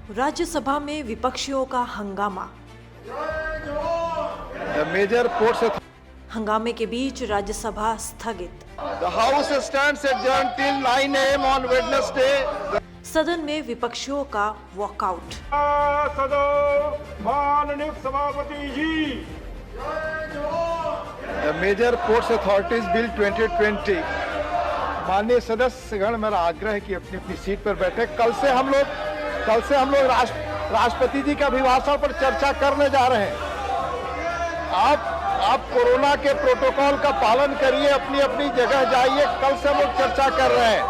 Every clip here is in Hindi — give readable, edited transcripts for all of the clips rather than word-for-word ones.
राज्यसभा में विपक्षियों का हंगामा। मेजर पोर्ट्स हंगामे के बीच राज्यसभा स्थगित। The House stands adjourned till 9 a.m. on Wednesday. सदन में विपक्षियों का वॉकआउट। माननीय सभापति जी। Major ports authorities bill 2020। माननीय सदस्यगण, मेरा आग्रह है कि अपनी अपनी सीट पर बैठे। कल से हम लोग राष्ट्रपति जी के अभिभाषण पर चर्चा करने जा रहे हैं। आप कोरोना के प्रोटोकॉल का पालन करिए, अपनी अपनी जगह जाइए। कल से हम लोग चर्चा कर रहे हैं,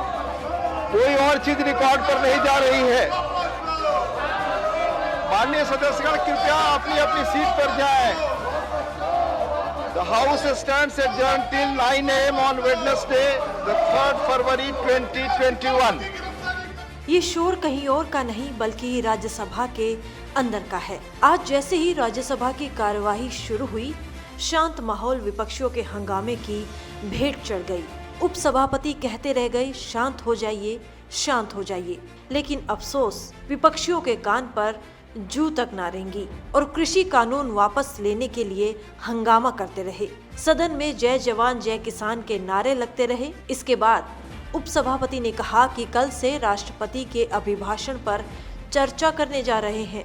कोई और चीज रिकॉर्ड पर नहीं जा रही है। माननीय सदस्यगण, कृपया अपनी अपनी सीट पर जाएं। The House stands adjourned till 9 a.m. on Wednesday, the 3rd February 2021. ये शोर कहीं और का नहीं बल्कि राज्यसभा के अंदर का है। आज जैसे ही राज्यसभा की कार्यवाही शुरू हुई, शांत माहौल विपक्षियों के हंगामे की भेंट चढ़ गई। उपसभापति कहते रह गए, शांत हो जाइए, शांत हो जाइए। लेकिन अफसोस, विपक्षियों के कान पर जू तक ना रेंगी और कृषि कानून वापस लेने के लिए हंगामा करते रहे। सदन में जय जवान जय किसान के नारे लगते रहे। इसके बाद उपसभापति ने कहा कि कल से राष्ट्रपति के अभिभाषण पर चर्चा करने जा रहे हैं,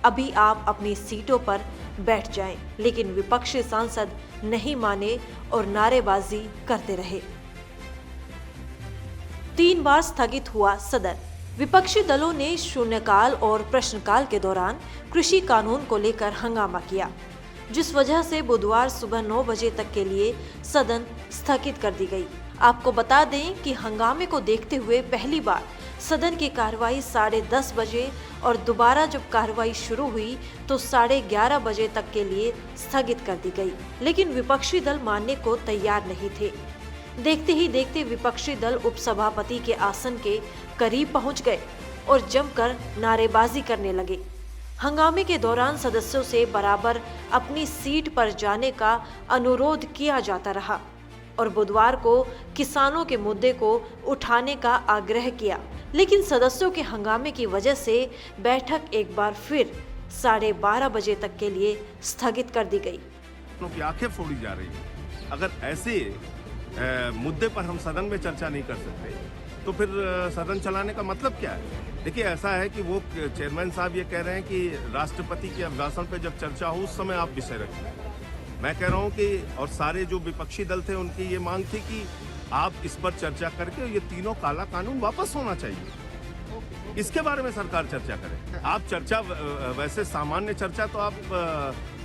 अभी आप अपनी सीटों पर बैठ जाएं। लेकिन विपक्षी सांसद नहीं माने और नारेबाजी करते रहे। 3 बार स्थगित हुआ सदन। विपक्षी दलों ने शून्यकाल और प्रश्नकाल के दौरान कृषि कानून को लेकर हंगामा किया, जिस वजह से बुधवार सुबह 9 बजे तक के लिए सदन स्थगित कर दी गई। आपको बता दें कि हंगामे को देखते हुए पहली बार सदन की कार्रवाई 10:30 बजे और दोबारा जब कार्रवाई शुरू हुई तो 11:30 बजे तक के लिए स्थगित कर दी गई। लेकिन विपक्षी दल मानने को तैयार नहीं थे। देखते ही देखते विपक्षी दल उपसभापति के आसन के करीब पहुंच गए और जमकर नारेबाजी करने लगे। हंगामे के दौरान सदस्यों से बराबर अपनी सीट पर जाने का अनुरोध किया जाता रहा और बुधवार को किसानों के मुद्दे को उठाने का आग्रह किया। लेकिन सदस्यों के हंगामे की वजह से बैठक एक बार फिर 12:30 बजे तक के लिए स्थगित कर दी गई। की आंखें फोड़ी जा रही है। अगर ऐसे मुद्दे पर हम सदन में चर्चा नहीं कर सकते तो फिर सदन चलाने का मतलब क्या है? देखिए, ऐसा है कि वो चेयरमैन साहब ये कह रहे हैं कि राष्ट्रपति के अभिभाषण पे जब चर्चा हो उस समय आप विषय रखिए। मैं कह रहा हूँ कि और सारे जो विपक्षी दल थे उनकी ये मांग थी कि आप इस पर चर्चा करके ये तीनों काला कानून वापस होना चाहिए। इसके बारे में सरकार चर्चा करे। आप चर्चा वैसे सामान्य चर्चा तो आप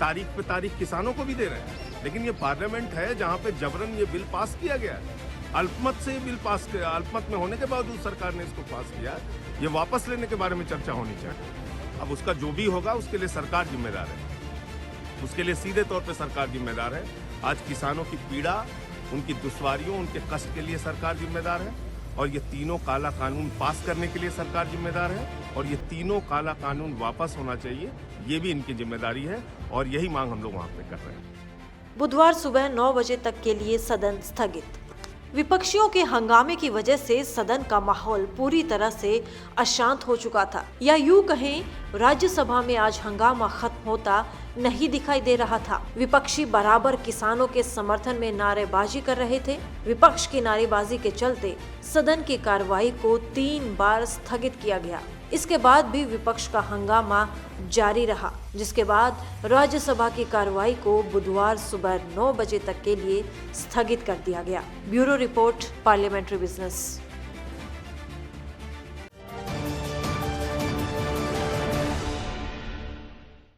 तारीख पे तारीख किसानों को भी दे रहे हैं, लेकिन ये पार्लियामेंट है जहाँ पे जबरन ये बिल पास किया गया है। अल्पमत से ये बिल पास किया, अल्पमत में होने के बावजूद सरकार ने इसको पास किया। ये वापस लेने के बारे में चर्चा होनी चाहिए। अब उसका जो भी होगा उसके लिए सरकार जिम्मेदार है, उसके लिए सीधे तौर पे सरकार जिम्मेदार है। आज किसानों की पीड़ा, उनकी दुश्वारियों, उनके कष्ट के लिए सरकार जिम्मेदार है और ये तीनों काला कानून पास करने के लिए सरकार जिम्मेदार है और ये तीनों काला कानून वापस होना चाहिए, ये भी इनकी जिम्मेदारी है और यही मांग हम लोग वहाँ पे कर रहे हैं। बुधवार सुबह 9 बजे तक के लिए सदन स्थगित। विपक्षियों के हंगामे की वजह से सदन का माहौल पूरी तरह से अशांत हो चुका था, या यूं कहें राज्यसभा में आज हंगामा खत्म होता नहीं दिखाई दे रहा था। विपक्षी बराबर किसानों के समर्थन में नारेबाजी कर रहे थे। विपक्ष की नारेबाजी के चलते सदन की कार्रवाई को 3 बार स्थगित किया गया। इसके बाद भी विपक्ष का हंगामा जारी रहा, जिसके बाद राज्यसभा की कार्रवाई को बुधवार सुबह 9 बजे तक के लिए स्थगित कर दिया गया। Bureau report, parliamentary business.